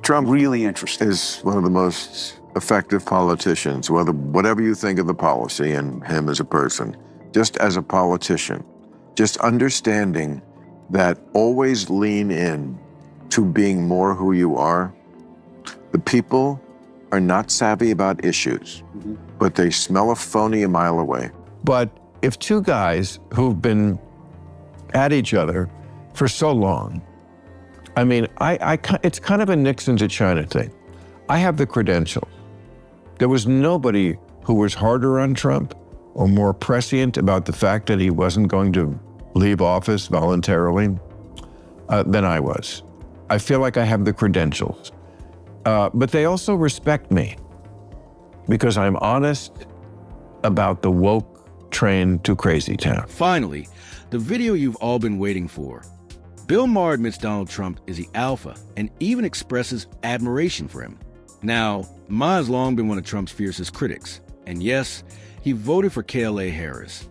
Trump really interesting. is one of the most effective politicians, whatever you think of the policy and him as a person, just as a politician, just understanding that always lean in to being more who you are. The people are not savvy about issues, but they smell a phony a mile away. But if two guys who've been at each other for so long, I mean, it's kind of a Nixon to China thing. I have the credentials. There was nobody who was harder on Trump or more prescient about the fact that he wasn't going to leave office voluntarily than I was. I feel like I have the credentials. But they also respect me because I'm honest about the woke train to crazy town. Finally, the video you've all been waiting for. Bill Maher admits Donald Trump is the alpha and even expresses admiration for him. Now, Ma has long been one of Trump's fiercest critics, and yes, he voted for KLA Harris.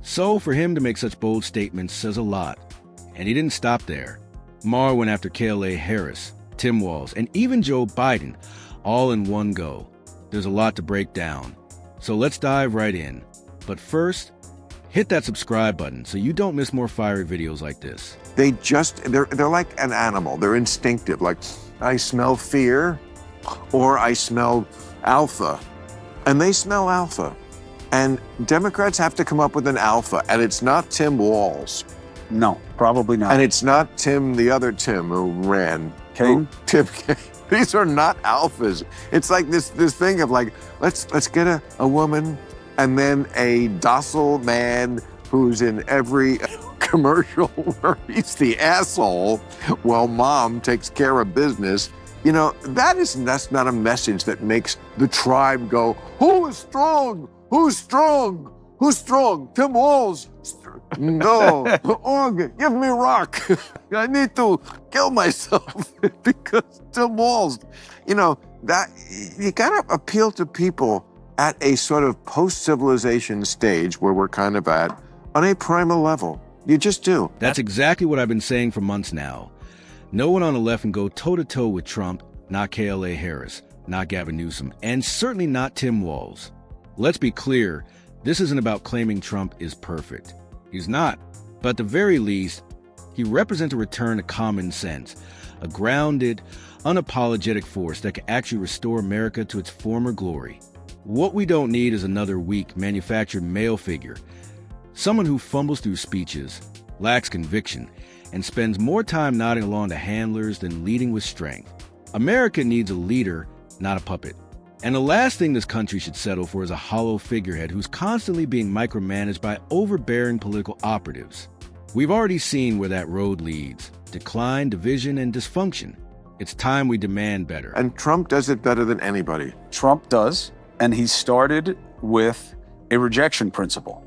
So for him to make such bold statements says a lot. And he didn't stop there. Maher went after KLA Harris, Tim Walz, and even Joe Biden, all in one go. There's a lot to break down. So let's dive right in. But first, hit that subscribe button so you don't miss more fiery videos like this. They're like an animal. They're instinctive. Like, I smell fear or I smell alpha. And they smell alpha. And Democrats have to come up with an alpha. And it's not Tim Walz. No, probably not. And it's not the other Tim who ran. King? Tim King. These are not alphas. It's like this thing of like, let's get a woman and then a docile man who's in every commercial where he's the asshole while mom takes care of business. You know, that's not a message that makes the tribe go, who is strong? Who's strong? Who's strong? Tim Walz. No. Oh, give me a rock. I need to kill myself because Tim Walz. You know, that you gotta appeal to people at a sort of post-civilization stage where we're kind of at on a primal level. You just do. That's exactly what I've been saying for months now. No one on the left can go toe-to-toe with Trump, not KLA Harris, not Gavin Newsom, and certainly not Tim Walz. Let's be clear, this isn't about claiming Trump is perfect. He's not. But at the very least, he represents a return to common sense, a grounded, unapologetic force that can actually restore America to its former glory. What we don't need is another weak, manufactured male figure, someone who fumbles through speeches, lacks conviction, and spends more time nodding along to handlers than leading with strength. America needs a leader, not a puppet. And the last thing this country should settle for is a hollow figurehead who's constantly being micromanaged by overbearing political operatives. We've already seen where that road leads: decline, division, and dysfunction. It's time we demand better. And Trump does it better than anybody. Trump does, and he started with a rejection principle.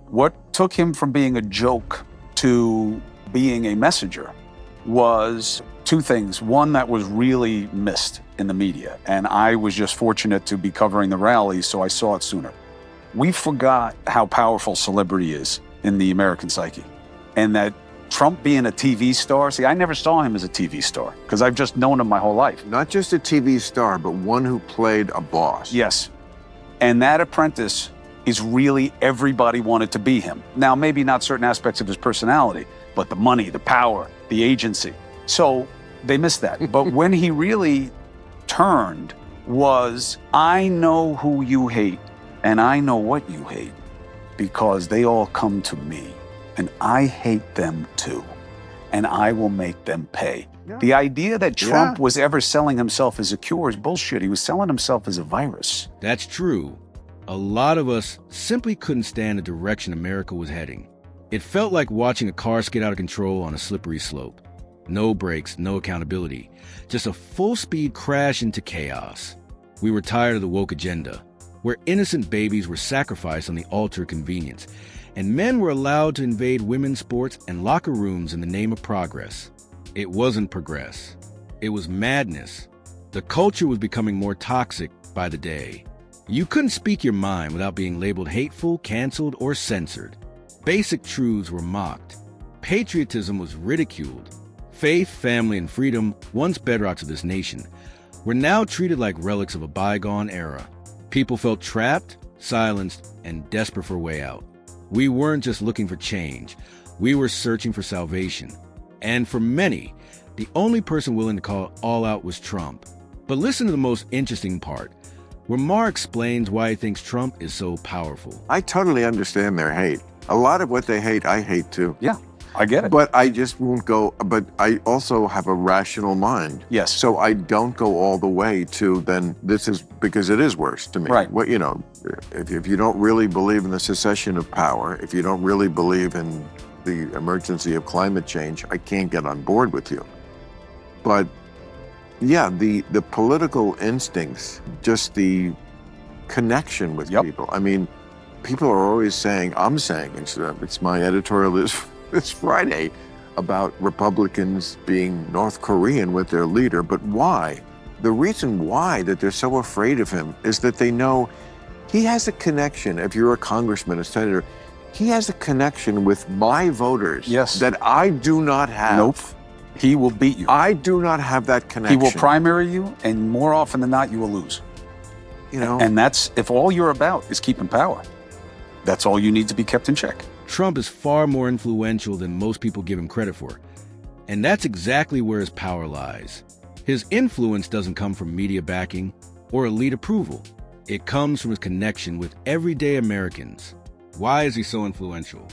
What took him from being a joke to being a messenger was two things. One that was really missed in the media, and I was just fortunate to be covering the rallies, so I saw it sooner. We forgot how powerful celebrity is in the American psyche, and that Trump being a TV star, see, I never saw him as a TV star because I've just known him my whole life. Not just a TV star, but one who played a boss. Yes, and that apprentice is really everybody wanted to be him. Now, maybe not certain aspects of his personality, but the money, the power, the agency. So they missed that. But when he really turned was, I know who you hate and I know what you hate because they all come to me and I hate them too and I will make them pay. Yeah. The idea that Trump was ever selling himself as a cure is bullshit. He was selling himself as a virus. That's true. A lot of us simply couldn't stand the direction America was heading. It felt like watching a car skid out of control on a slippery slope. No brakes, no accountability. Just a full-speed crash into chaos. We were tired of the woke agenda, where innocent babies were sacrificed on the altar of convenience, and men were allowed to invade women's sports and locker rooms in the name of progress. It wasn't progress. It was madness. The culture was becoming more toxic by the day. You couldn't speak your mind without being labeled hateful, canceled, or censored. Basic truths were mocked. Patriotism was ridiculed. Faith, family, and freedom, once bedrocks of this nation, were now treated like relics of a bygone era. People felt trapped, silenced, and desperate for a way out. We weren't just looking for change. We were searching for salvation. And for many, the only person willing to call it all out was Trump. But listen to the most interesting part, where Maher explains why he thinks Trump is so powerful. I totally understand their hate. A lot of what they hate, I hate too. Yeah, I get it. But I just won't go, but I also have a rational mind. Yes. So I don't go all the way to then this is, because it is worse to me. Right. What, you know, if you don't really believe in the secession of power, if you don't really believe in the emergency of climate change, I can't get on board with you. But yeah, the political instincts, just the connection with people. I mean, people are always saying, I'm saying, it's my editorial this Friday about Republicans being North Korean with their leader, but why? The reason why that they're so afraid of him is that they know he has a connection. If you're a congressman, a senator, he has a connection with my voters that I do not have. Nope. He will beat you. I do not have that connection. He will primary you, and more often than not, you will lose. You know, and that's, if all you're about is keeping power, that's all you need to be kept in check. Trump is far more influential than most people give him credit for. And that's exactly where his power lies. His influence doesn't come from media backing or elite approval. It comes from his connection with everyday Americans. Why is he so influential?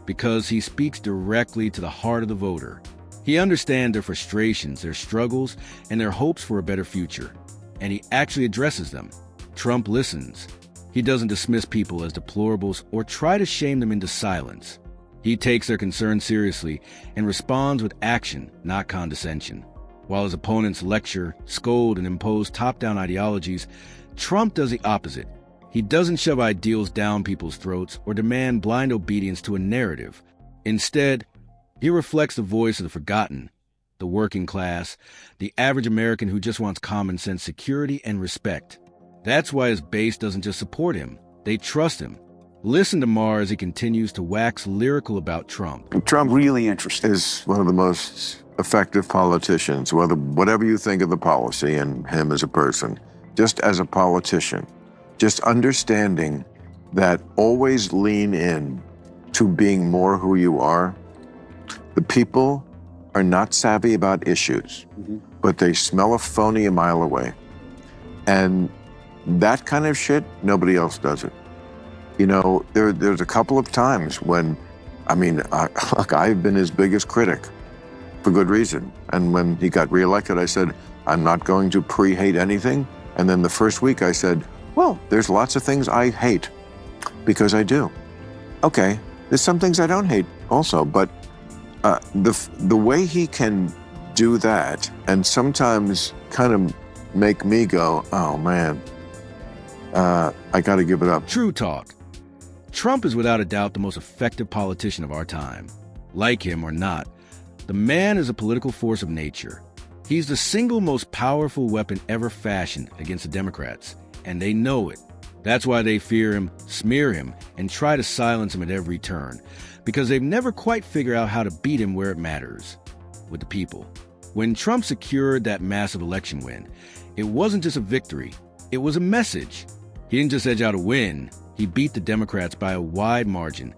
Because he speaks directly to the heart of the voter. He understands their frustrations, their struggles, and their hopes for a better future. And he actually addresses them. Trump listens. He doesn't dismiss people as deplorables or try to shame them into silence. He takes their concerns seriously and responds with action, not condescension. While his opponents lecture, scold, and impose top-down ideologies, Trump does the opposite. He doesn't shove ideals down people's throats or demand blind obedience to a narrative. Instead, he reflects the voice of the forgotten, the working class, the average American who just wants common sense security and respect. That's why his base doesn't just support him, they trust him. Listen to Maher as he continues to wax lyrical about Trump. Trump Really interesting. is one of the most effective politicians, whatever you think of the policy and him as a person, just as a politician, just understanding that always lean in to being more who you are. The people are not savvy about issues, but they smell a phony a mile away. And that kind of shit, nobody else does it. You know, there's a couple of times when, look, I've been his biggest critic for good reason. And when he got reelected, I said, I'm not going to pre-hate anything. And then the first week I said, well, there's lots of things I hate because I do. Okay, there's some things I don't hate also, but the way he can do that and sometimes kind of make me go, oh man, I got to give it up. True talk. Trump is without a doubt the most effective politician of our time. Like him or not, the man is a political force of nature. He's the single most powerful weapon ever fashioned against the Democrats, and they know it. That's why they fear him, smear him, and try to silence him at every turn, because they've never quite figured out how to beat him where it matters, with the people. When Trump secured that massive election win, it wasn't just a victory, it was a message. He didn't just edge out a win, he beat the Democrats by a wide margin,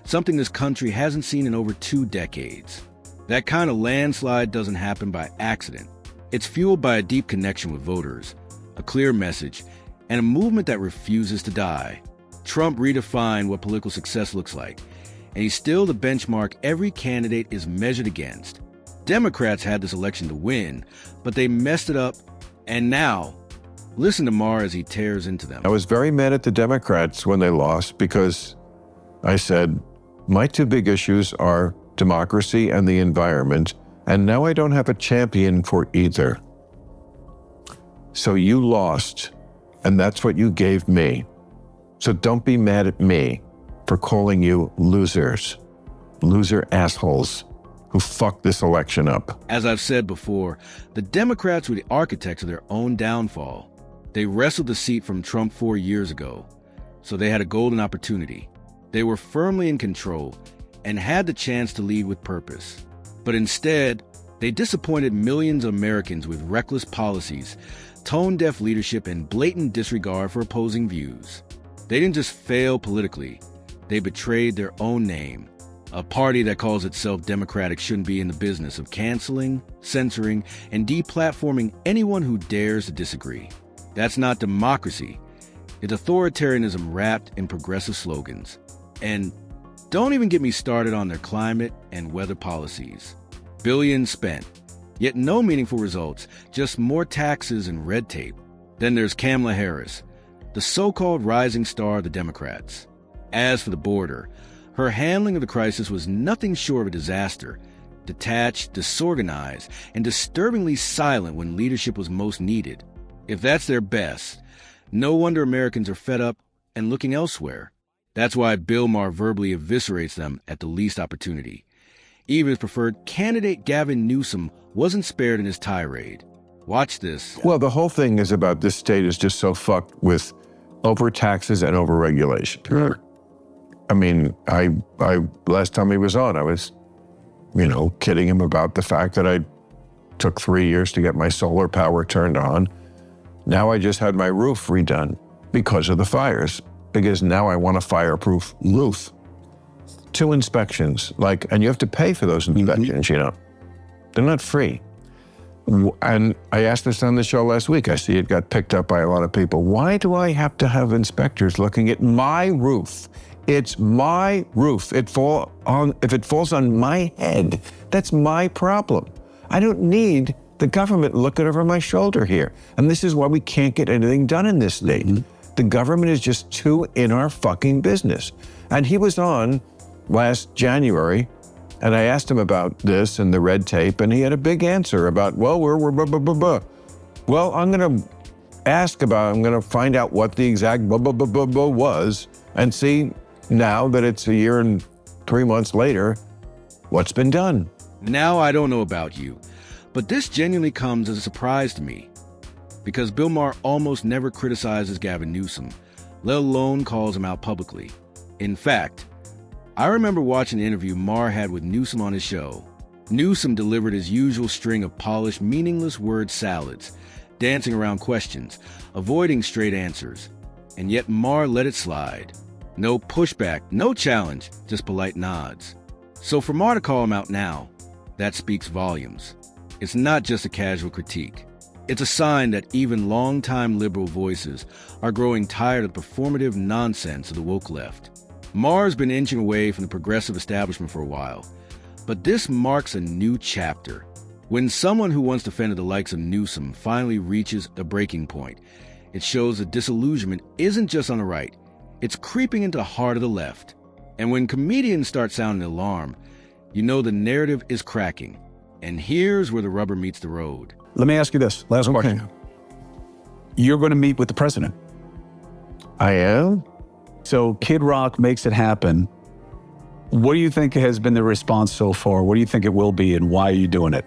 something this country hasn't seen in over 2 decades. That kind of landslide doesn't happen by accident. It's fueled by a deep connection with voters, a clear message, and a movement that refuses to die. Trump redefined what political success looks like, and he's still the benchmark every candidate is measured against. Democrats had this election to win, but they messed it up, and now, listen to Maher as he tears into them. I was very mad at the Democrats when they lost because I said, my 2 big issues are democracy and the environment, and now I don't have a champion for either. So you lost, and that's what you gave me. So don't be mad at me for calling you losers, loser assholes who fucked this election up. As I've said before, the Democrats were the architects of their own downfall. They wrestled the seat from Trump 4 years ago, so they had a golden opportunity. They were firmly in control and had the chance to lead with purpose. But instead, They disappointed millions of Americans with reckless policies, tone-deaf leadership, and blatant disregard for opposing views. They didn't just fail politically, they betrayed their own name. A party that calls itself Democratic shouldn't be in the business of canceling, censoring, and deplatforming anyone who dares to disagree. That's not democracy. It's authoritarianism wrapped in progressive slogans. And don't even get me started on their climate and weather policies. Billions spent, yet no meaningful results, just more taxes and red tape. Then there's Kamala Harris, the so-called rising star of the Democrats. As for the border, her handling of the crisis was nothing short of a disaster, detached, disorganized, and disturbingly silent when leadership was most needed. If that's their best, no wonder Americans are fed up and looking elsewhere. That's why Bill Maher verbally eviscerates them at the least opportunity. Even his preferred candidate Gavin Newsom wasn't spared in his tirade. Watch this. Well, the whole thing is about this state is just so fucked with overtaxes and overregulation. Sure. I mean, I last time he was on, I was, kidding him about the fact that I took 3 years to get my solar power turned on. Now I just had my roof redone because of the fires, because now I want a fireproof roof. 2 inspections, and you have to pay for those inspections, They're not free. And I asked this on the show last week. I see it got picked up by a lot of people. Why do I have to have inspectors looking at my roof? It's my roof. If it falls on my head, that's my problem. I don't need the government looking over my shoulder here. And this is why we can't get anything done in this state. The government is just too in our fucking business. And he was on last January, and I asked him about this and the red tape, and he had a big answer about, well, we're blah, blah, blah, blah. Well, I'm going to find out what the exact blah, blah, blah, blah, blah was and see now that it's a year and 3 months later, what's been done. Now, I don't know about you, but this genuinely comes as a surprise to me, because Bill Maher almost never criticizes Gavin Newsom, let alone calls him out publicly. In fact, I remember watching the interview Maher had with Newsom on his show. Newsom delivered his usual string of polished, meaningless word salads, dancing around questions, avoiding straight answers. And yet Maher let it slide. No pushback, no challenge, just polite nods. So for Maher to call him out now, that speaks volumes. It's not just a casual critique. It's a sign that even longtime liberal voices are growing tired of the performative nonsense of the woke left. Maher's been inching away from the progressive establishment for a while, but this marks a new chapter. When someone who once defended the likes of Newsom finally reaches a breaking point, it shows that disillusionment isn't just on the right, it's creeping into the heart of the left. And when comedians start sounding the alarm, you know the narrative is cracking. And here's where the rubber meets the road. Let me ask you this, last question. You're going to meet with the president. I am? So Kid Rock makes it happen. What do you think has been the response so far? What do you think it will be, and why are you doing it?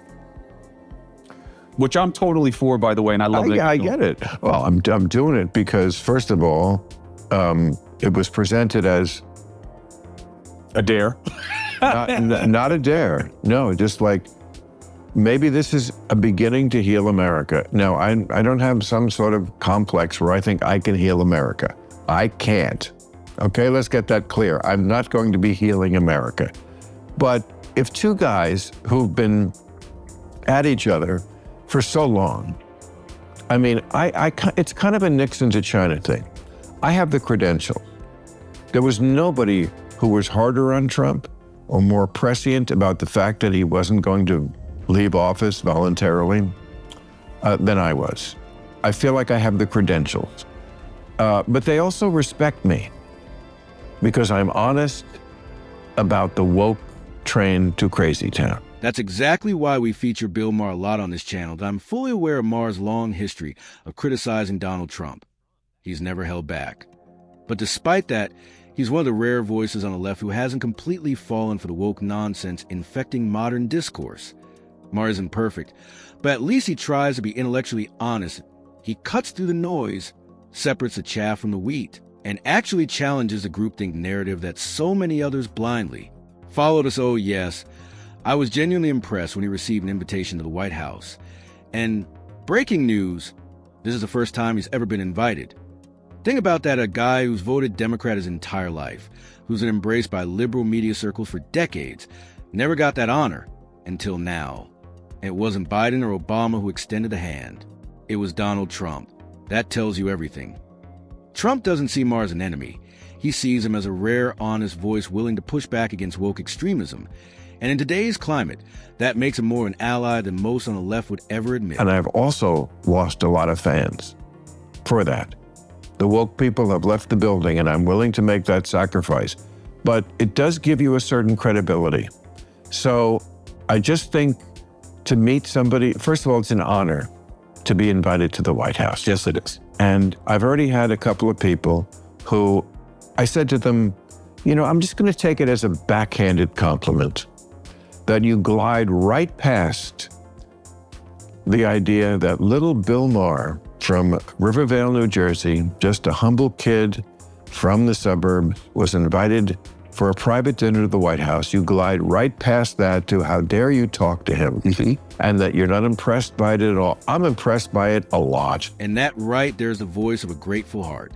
Which I'm totally for, by the way, and I love it. I get it. Well, I'm doing it because, first of all, it was presented as a dare. not a dare. No, just maybe this is a beginning to heal America. No, I don't have some sort of complex where I think I can heal America. I can't. Okay, let's get that clear. I'm not going to be healing America. But if 2 guys who've been at each other for so long, I mean, it's kind of a Nixon to China thing. I have the credential. There was nobody who was harder on Trump or more prescient about the fact that he wasn't going to leave office voluntarily than I was. I feel like I have the credentials. But they also respect me because I'm honest about the woke train to crazy town. That's exactly why we feature Bill Maher a lot on this channel. That I'm fully aware of Maher's long history of criticizing Donald Trump. He's never held back. But despite that, he's one of the rare voices on the left who hasn't completely fallen for the woke nonsense infecting modern discourse. Maher isn't perfect, but at least he tries to be intellectually honest. He cuts through the noise, separates the chaff from the wheat, and actually challenges the groupthink narrative that so many others blindly followed us. Oh yes, I was genuinely impressed when he received an invitation to the White House. And breaking news, this is the first time he's ever been invited. Think about that, a guy who's voted Democrat his entire life, who's been embraced by liberal media circles for decades, never got that honor until now. It wasn't Biden or Obama who extended a hand. It was Donald Trump. That tells you everything. Trump doesn't see Maher as an enemy. He sees him as a rare, honest voice willing to push back against woke extremism. And in today's climate, that makes him more an ally than most on the left would ever admit. And I've also lost a lot of fans for that. The woke people have left the building, and I'm willing to make that sacrifice. But it does give you a certain credibility. So I just think to meet somebody, first of all, it's an honor to be invited to the White House. Yes, it is. And I've already had a couple of people who I said to them, you know, I'm just going to take it as a backhanded compliment that you glide right past the idea that little Bill Maher from Rivervale, New Jersey, just a humble kid from the suburb, was invited for a private dinner to the White House. You glide right past that to how dare you talk to him, and that you're not impressed by it at all. I'm impressed by it a lot. And that right there's the voice of a grateful heart.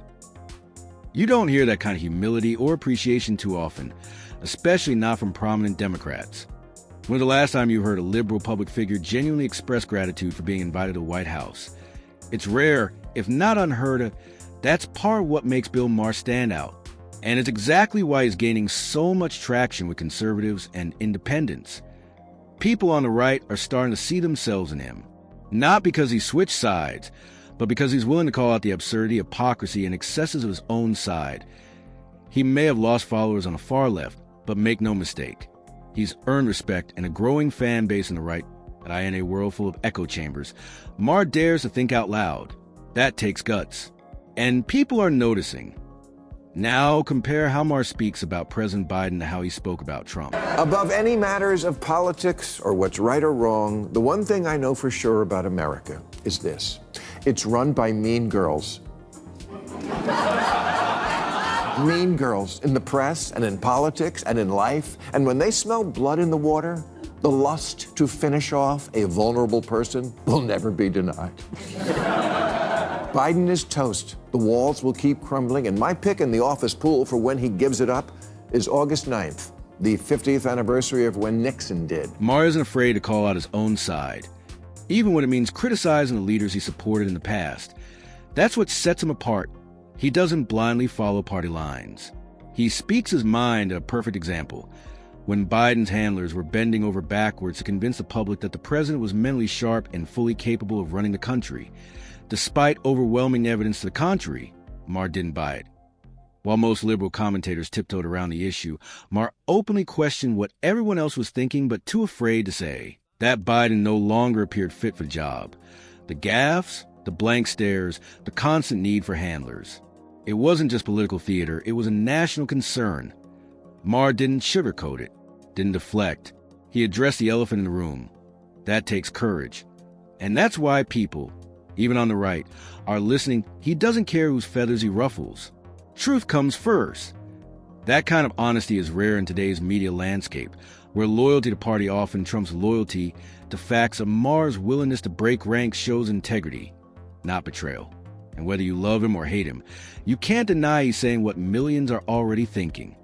You don't hear that kind of humility or appreciation too often, especially not from prominent Democrats. When's the last time you heard a liberal public figure genuinely express gratitude for being invited to the White House? It's rare, if not unheard of. That's part of what makes Bill Maher stand out. And it's exactly why he's gaining so much traction with conservatives and independents. People on the right are starting to see themselves in him. Not because he switched sides, but because he's willing to call out the absurdity, hypocrisy, and excesses of his own side. He may have lost followers on the far left, but make no mistake, he's earned respect and a growing fan base on the right. But in a world full of echo chambers, Maher dares to think out loud. That takes guts. And people are noticing. Now compare how Maher speaks about President Biden to how he spoke about Trump. Above any matters of politics or what's right or wrong, the one thing I know for sure about America is this. It's run by mean girls. Mean girls in the press and in politics and in life. And when they smell blood in the water, the lust to finish off a vulnerable person will never be denied. Biden is toast. The walls will keep crumbling, and my pick in the office pool for when he gives it up is August 9th, the 50th anniversary of when Nixon did. Maher isn't afraid to call out his own side, even when it means criticizing the leaders he supported in the past. That's what sets him apart. He doesn't blindly follow party lines. He speaks his mind, a perfect example. When Biden's handlers were bending over backwards to convince the public that the president was mentally sharp and fully capable of running the country, despite overwhelming evidence to the contrary, Maher didn't buy it. While most liberal commentators tiptoed around the issue, Maher openly questioned what everyone else was thinking but too afraid to say. That Biden no longer appeared fit for the job. The gaffes, the blank stares, the constant need for handlers. It wasn't just political theater, it was a national concern. Maher didn't sugarcoat it, didn't deflect. He addressed the elephant in the room. That takes courage. And that's why people, even on the right, are listening. He doesn't care whose feathers he ruffles. Truth comes first. That kind of honesty is rare in today's media landscape, where loyalty to party often trumps loyalty to facts. Of Maher's willingness to break ranks shows integrity, not betrayal. And whether you love him or hate him, you can't deny he's saying what millions are already thinking.